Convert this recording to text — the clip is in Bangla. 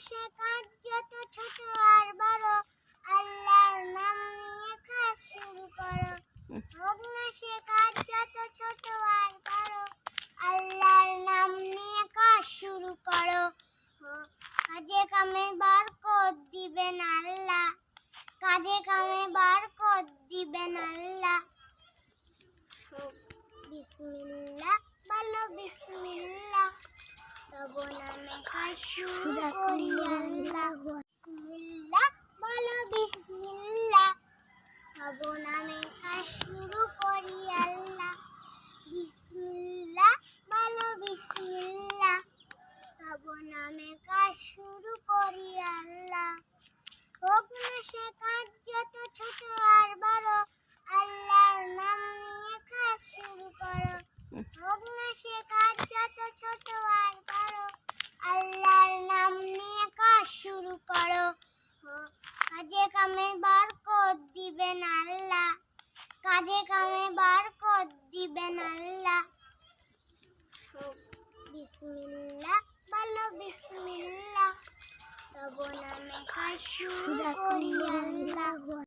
সে কাজ যত ছোট আর বড়, আল্লাহর নাম নিয়ে কাজ শুরু করো। হোক না সে কাজ যত ছোট আর বড়, আল্লাহর নাম নিয়ে কাজ শুরু করো। কাজে কামে বরকত দিবেন আল্লাহ, কাজে কামে বরকত দিবেন আল্লাহ। বিসমিল্লাহ বলো বিসমিল্লাহ, তব নামে কাজ শুরু করি আল্লাহ। বিসমিল্লাহ বলো বিসমিল্লাহ, তব নামে কাজ শুরু করি আল্লাহ। বিসমিল্লাহ বলো বিসমিল্লাহ, তব নামে কাজ শুরু করি আল্লাহ। হোক না সে কাজ যত ছোট আর বড়, আল্লাহর নাম নিয়ে কাজ শুরু করো। হোক না সে কাজ যত ছোট আর বড়, আল্লাহর নাম নিয়ে কাজ শুরু করো। কাজে কামে বরকত দিবেন আল্লাহ, কাজে কামে বরকত দিবেন আল্লাহ। বিসমিল্লাহ বলো বিসমিল্লাহ, তব নামে কাজ শুরু করি আল্লাহ।